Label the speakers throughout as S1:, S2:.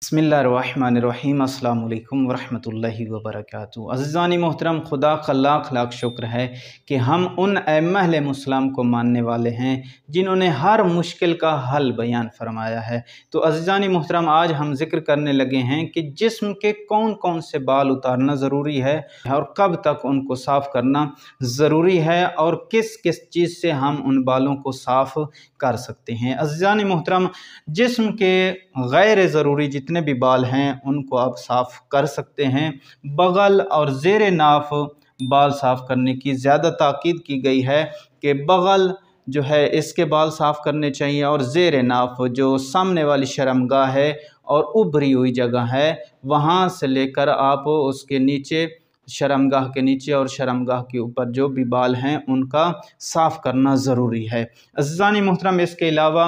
S1: बिस्मिल्लाहिर्रहमानिर्रहीम अस्सलाम वालेकुम वरहमतुल्लाहि वबरकातुहू। अज़ीज़ानी मोहतरम, खुदा का लाख लाख शुक्र है कि हम उन अइम्मा मुस्लिम को मानने वाले हैं जिन्होंने हर मुश्किल का हल बयान फरमाया है। तो अज़ीज़ानी मोहतरम, आज हम ज़िक्र करने लगे हैं कि जिस्म के कौन कौन से बाल उतारना ज़रूरी है और कब तक उनको साफ़ करना ज़रूरी है और किस किस चीज़ से हम उन बालों को साफ़ कर सकते हैं। अज़ीज़ानी मोहतरम, जिस्म के गैर ज़रूरी जितने भी बाल हैं उनको आप साफ़ कर सकते हैं। बगल और ज़ेरे नाफ बाल साफ़ करने की ज़्यादा ताकीद की गई है कि बगल जो है इसके बाल साफ़ करने चाहिए और ज़ेरे नाफ जो सामने वाली शर्मगाह है और उभरी हुई जगह है वहाँ से लेकर आप उसके नीचे, शर्मगाह के नीचे और शर्मगाह के ऊपर जो भी बाल हैं उनका साफ़ करना ज़रूरी है। अज़ीज़ानी मोहतरम, इसके अलावा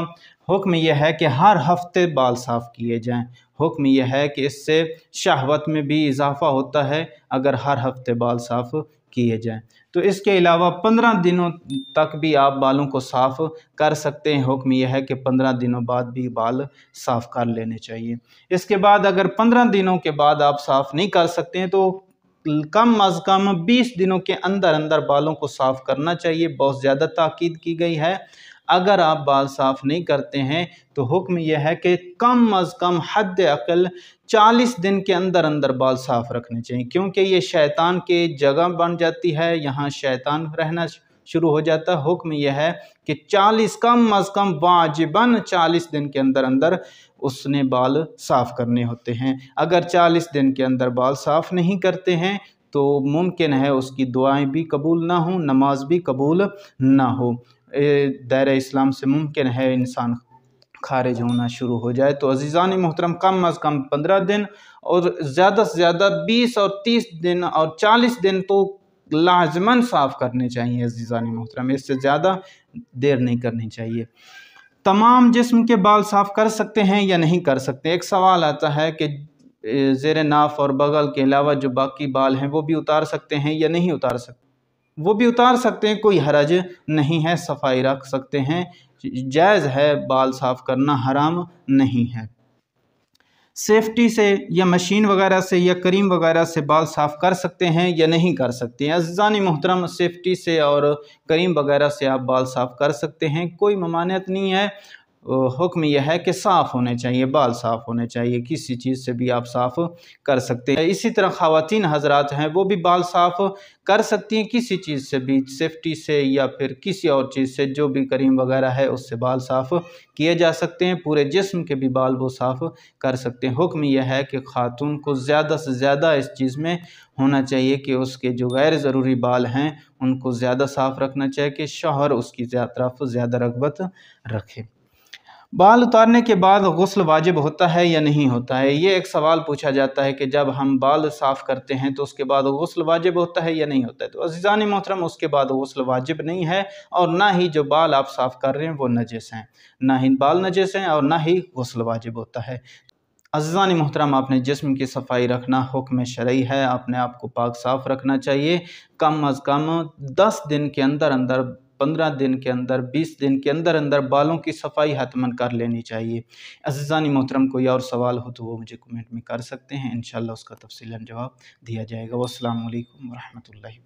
S1: हुक्म यह है कि हर हफ्ते बाल साफ़ किए जाएं। हुक्म यह है कि इससे शहवत में भी इजाफ़ा होता है अगर हर हफ्ते बाल साफ़ किए जाएं। तो इसके अलावा 15 दिनों तक भी आप बालों को साफ़ कर सकते हैं। हुक्म यह है कि 15 दिनों बाद भी बाल साफ़ कर लेने चाहिए। इसके बाद अगर 15 दिनों के बाद आप साफ़ नहीं कर सकते हैं तो कम अज़ कम 20 दिनों के अंदर अंदर बालों को साफ़ करना चाहिए। बहुत ज़्यादा ताकीद की गई है। अगर आप बाल साफ़ नहीं करते हैं तो हुक्म यह है कि कम अज़ कम हद अक़ल 40 दिन के अंदर अंदर बाल साफ़ रखने चाहिए, क्योंकि ये शैतान की जगह बन जाती है, यहाँ शैतान रहना शुरू हो जाता है। हुक्म यह है कि 40 कम अज़ कम वाजिबन 40 दिन के अंदर अंदर उसने बाल साफ़ करने होते हैं। अगर 40 दिन के अंदर बाल साफ़ नहीं करते हैं तो मुमकिन है उसकी दुआएं भी कबूल ना हो, नमाज भी कबूल ना हो। दायरे इस्लाम से मुमकिन है इंसान खारिज होना शुरू हो जाए। तो अज़ीज़ानी मोहतरम, कम अज़ कम 15 दिन और ज़्यादा से ज़्यादा 20 और 30 दिन और 40 दिन तो लाजमन साफ़ करने चाहिए। अज़ीज़ानी मोहतरम, इससे ज़्यादा देर नहीं करनी चाहिए। तमाम जिस्म के बाल साफ़ कर सकते हैं या नहीं कर सकते। एक सवाल आता है कि ज़ेरे नाफ और बगल के अलावा जो बाकी बाल हैं वो भी उतार सकते हैं या नहीं उतार सकते। वो भी उतार सकते हैं, कोई हरज नहीं है, सफाई रख सकते हैं, जायज़ है, बाल साफ़ करना हराम नहीं है। सेफ्टी से या मशीन वगैरह से या क्रीम वगैरह से बाल साफ़ कर सकते हैं या नहीं कर सकते हैं। अज़ीज़ानी मोहतरम, सेफ्टी से और क्रीम वगैरह से आप बाल साफ़ कर सकते हैं, कोई ममानियत नहीं है। हुक्म यह है कि साफ़ होने चाहिए, बाल साफ़ होने चाहिए, किसी चीज़ से भी आप साफ़ कर सकते हैं। इसी तरह ख़वातीन हज़रात हैं वो भी बाल साफ़ कर सकती हैं किसी चीज़ से भी, सेफ्टी से या फिर किसी और चीज़ से, जो भी क्रीम वगैरह है उससे बाल साफ़ किए जा सकते हैं। पूरे जिस्म के भी बाल वो साफ़ कर सकते हैं। हुक्म यह है कि ख़ातून को ज़्यादा से ज़्यादा इस चीज़ में होना चाहिए कि उसके जो गैर ज़रूरी बाल हैं उनको ज़्यादा साफ़ रखना चाहिए कि शौहर उसकी तरफ ज़्यादा रग़बत रखे। बाल उतारने के बाद गुस्ल वाजिब होता है या नहीं होता है, ये एक सवाल पूछा जाता है कि जब हम बाल साफ़ करते हैं तो उसके बाद गुस्ल वाजिब होता है या नहीं होता है। तो अज़ीज़ानी मोहतरम, उसके बाद गुस्ल वाजिब नहीं है और ना ही जो बाल आप साफ़ कर रहे हैं वो नजिस हैं, ना ही बाल नजिस हैं और ना ही गुस्ल वाजिब होता है। अज़ीज़ानी मोहतरम, अपने जिस्म की सफ़ाई रखना हुक्म शरई है, अपने आप को पाक साफ़ रखना चाहिए। कम अज़ कम 10 दिन के अंदर अंदर, 15 दिन के अंदर, 20 दिन के अंदर अंदर बालों की सफ़ाई हतमन कर लेनी चाहिए। अज़ीज़ानी मोहतरम, कोई और सवाल हो तो वो मुझे कमेंट में कर सकते हैं, इंशाअल्लाह उसका तफ़सीलन जवाब दिया जाएगा। वस्सलामु अलैकुम वरहमतुल्लाहि।